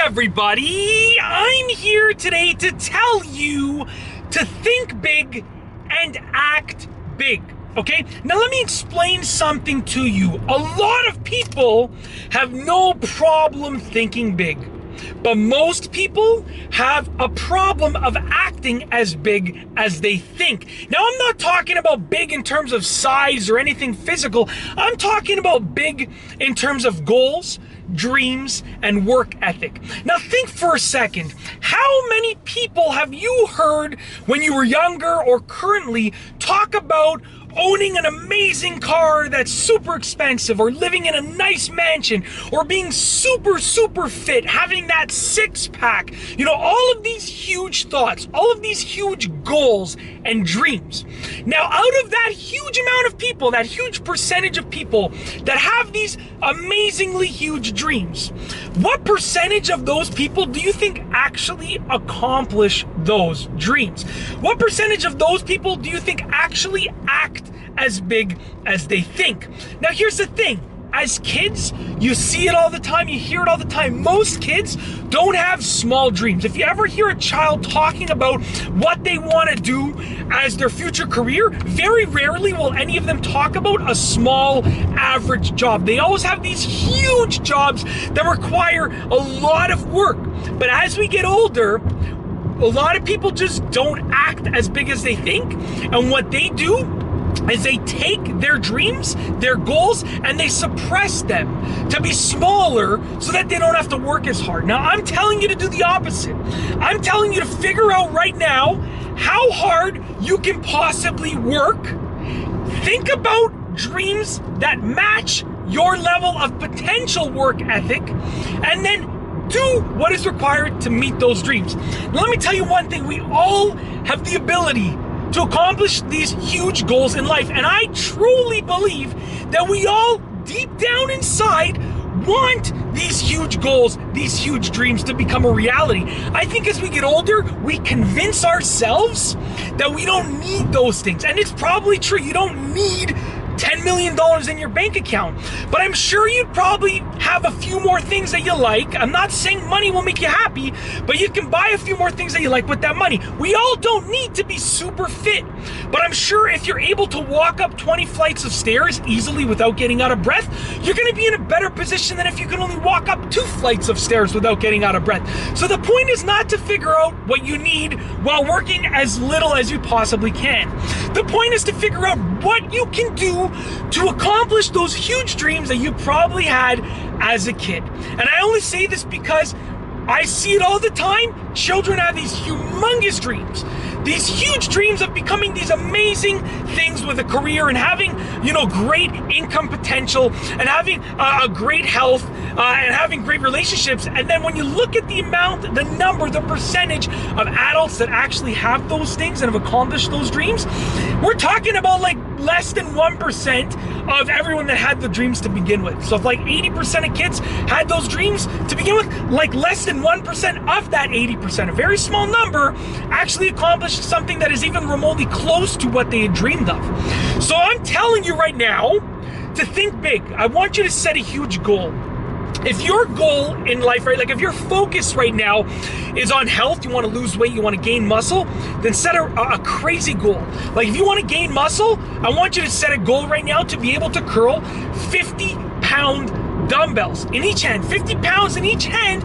everybody, I'm here today to tell you to think big and act big. Okay, now let me explain something to you. A lot of people have no problem thinking big, but most people have a problem of acting as big as they think. Now, I'm not talking about big in terms of size or anything physical. I'm talking about big in terms of goals, dreams, and work ethic. Now, think for a second. How many people have you heard when you were younger or currently talk about owning an amazing car that's super expensive, or living in a nice mansion, or being super fit, having that six-pack? You know, all of these huge thoughts, all of these huge goals and dreams. Now, out of that huge amount of people, that huge percentage of people that have these amazingly huge dreams, what percentage of those people do you think actually accomplish those dreams? What percentage of those people do you think actually act as big as they think? Now, here's the thing. As kids, you see it all the time, you hear it all the time. Most kids don't have small dreams. If you ever hear a child talking about what they want to do as their future career, very rarely will any of them talk about a small, average job. They always have these huge jobs that require a lot of work. But as we get older, a lot of people just don't act as big as they think. And what they do is they take their dreams, their goals, and they suppress them to be smaller so that they don't have to work as hard. Now, I'm telling you to do the opposite. I'm telling you to figure out right now how hard you can possibly work. Think about dreams that match your level of potential work ethic, and then do what is required to meet those dreams. Now, let me tell you one thing. We all have the ability to accomplish these huge goals in life. And I truly believe that we all, deep down inside, want these huge goals, these huge dreams to become a reality. I think as we get older, we convince ourselves that we don't need those things. And it's probably true. You don't need $10 million in your bank account, but I'm sure you'd probably have a few more things that you like. I'm not saying money will make you happy, but you can buy a few more things that you like with that money. We all don't need to be super fit, but I'm sure if you're able to walk up 20 flights of stairs easily without getting out of breath, you're going to be in a better position than if you can only walk up 2 flights of stairs without getting out of breath. So the point is not to figure out what you need while working as little as you possibly can. The point is to figure out what you can do to accomplish those huge dreams that you probably had as a kid. And I only say this because I see it all the time. Children have these humongous dreams, these huge dreams of becoming these amazing things with a career and having, you know, great income potential and having a great health and having great relationships. And then when you look at the amount, the number, the percentage of adults that actually have those things and have accomplished those dreams, we're talking about like less than 1% of everyone that had the dreams to begin with. So if like 80% of kids had those dreams to begin with, like less than 1% of that 80%, a very small number, actually accomplished something that is even remotely close to what they had dreamed of. So I'm telling you right now to think big. I want you to set a huge goal. If your goal in life, right, like if your focus right now is on health, you want to lose weight, you want to gain muscle, then set a crazy goal. Like if you want to gain muscle, I want you to set a goal right now to be able to curl 50-pound dumbbells in each hand, 50 pounds in each hand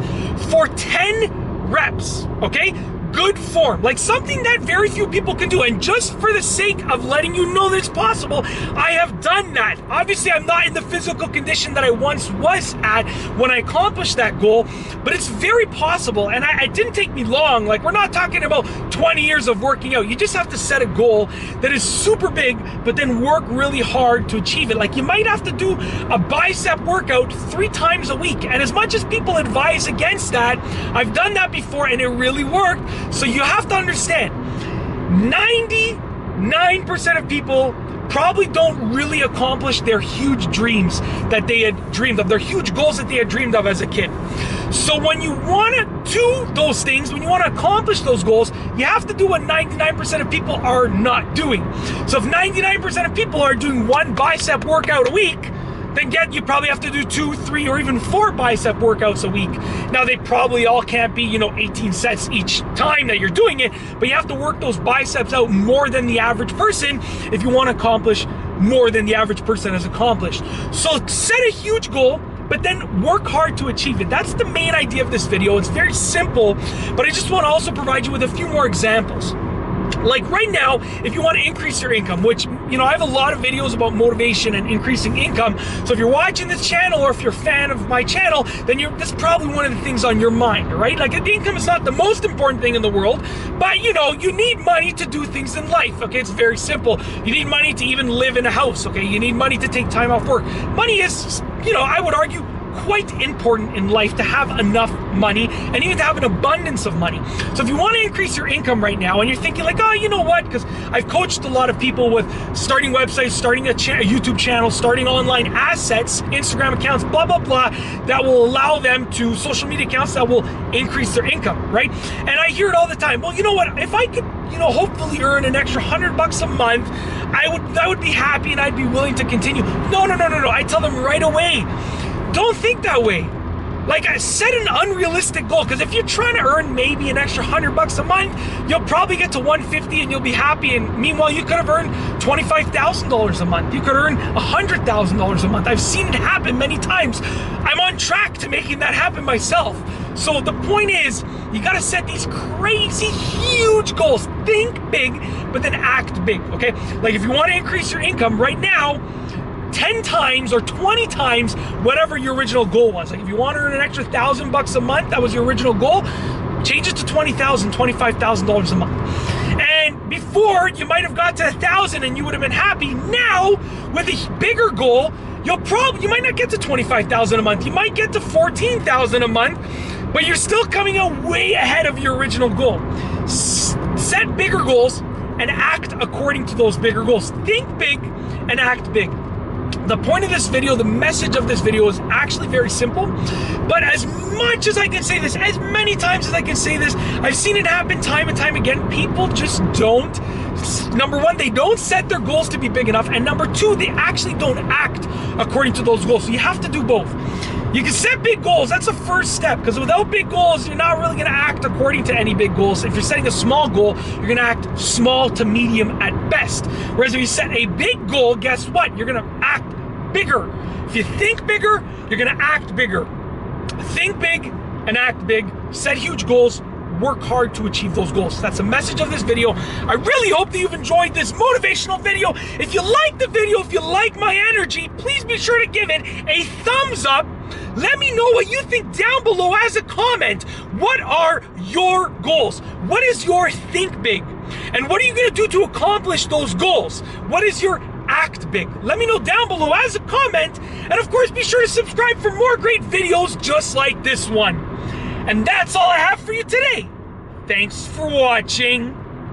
for 10 reps, okay? Good form, like something that very few people can do. And just for the sake of letting you know that it's possible, I have done that. Obviously, I'm not in the physical condition that I once was at when I accomplished that goal, but it's very possible. And it didn't take me long. Like, we're not talking about 20 years of working out. You just have to set a goal that is super big, but then work really hard to achieve it. Like, you might have to do a bicep workout 3 times a week. And as much as people advise against that, I've done that before and it really worked. So you have to understand, 99% of people probably don't really accomplish their huge dreams that they had dreamed of, their huge goals that they had dreamed of as a kid. So when you want to do those things, when you want to accomplish those goals, you have to do what 99% of people are not doing. So if 99% of people are doing 1 bicep workout a week, then you probably have to do 2, 3, or even 4 bicep workouts a week. Now, they probably all can't be, 18 sets each time that you're doing it, but you have to work those biceps out more than the average person if you want to accomplish more than the average person has accomplished. So set a huge goal, but then work hard to achieve it. That's the main idea of this video. It's very simple, but I just want to also provide you with a few more examples. Like right now, if you want to increase your income, which, I have a lot of videos about motivation and increasing income. So if you're watching this channel, or if you're a fan of my channel, then that's probably one of the things on your mind, right? Like, income is not the most important thing in the world, but you need money to do things in life, okay? It's very simple. You need money to even live in a house, okay? You need money to take time off work. Money is, I would argue, quite important in life to have enough money and even to have an abundance of money. So if you want to increase your income right now and you're thinking like, oh, you know what? Because I've coached a lot of people with starting websites, starting a YouTube channel, starting online assets, Instagram accounts, blah, blah, blah, that will allow them to social media accounts that will increase their income, right? And I hear it all the time. Well, you know what? If I could, hopefully earn an extra $100 a month, I would be happy and I'd be willing to continue. No. I tell them right away, don't think that way. Like, I set an unrealistic goal, because if you're trying to earn maybe an extra $100 a month, you'll probably get to 150 and you'll be happy. And meanwhile, you could have earned $25,000 a month. You could earn $100,000 a month. I've seen it happen many times. I'm on track to making that happen myself. So the point is, you got to set these crazy, huge goals. Think big, but then act big, okay? Like, if you want to increase your income right now, 10 times or 20 times whatever your original goal was. Like, if you want to earn an extra $1,000 a month, that was your original goal, change it to $20,000, $25,000 a month. And before, you might have got to 1,000 and you would have been happy. Now, with a bigger goal, you might not get to 25,000 a month. You might get to 14,000 a month, but you're still coming out way ahead of your original goal. Set bigger goals and act according to those bigger goals. Think big and act big. The point of this video, the message of this video is actually very simple, but as much as I can say this, as many times as I can say this, I've seen it happen time and time again. People just don't, number one, they don't set their goals to be big enough, and number two, they actually don't act according to those goals. So you have to do both. You can set big goals, that's the first step, because without big goals, you're not really gonna act according to any big goals. If you're setting a small goal, you're gonna act small to medium at best. Whereas if you set a big goal, guess what? You're gonna act bigger. If you think bigger, you're gonna act bigger. Think big and act big. Set huge goals. Work hard to achieve those goals. That's the message of this video. I really hope that you've enjoyed this motivational video. If you like the video, if you like my energy, please be sure to give it a thumbs up. Let me know what you think down below as a comment. What are your goals? What is your think big? And what are you gonna do to accomplish those goals? What is your act big? Let me know down below as a comment. And of course, be sure to subscribe for more great videos just like this one. And that's all I have for you today. Thanks for watching.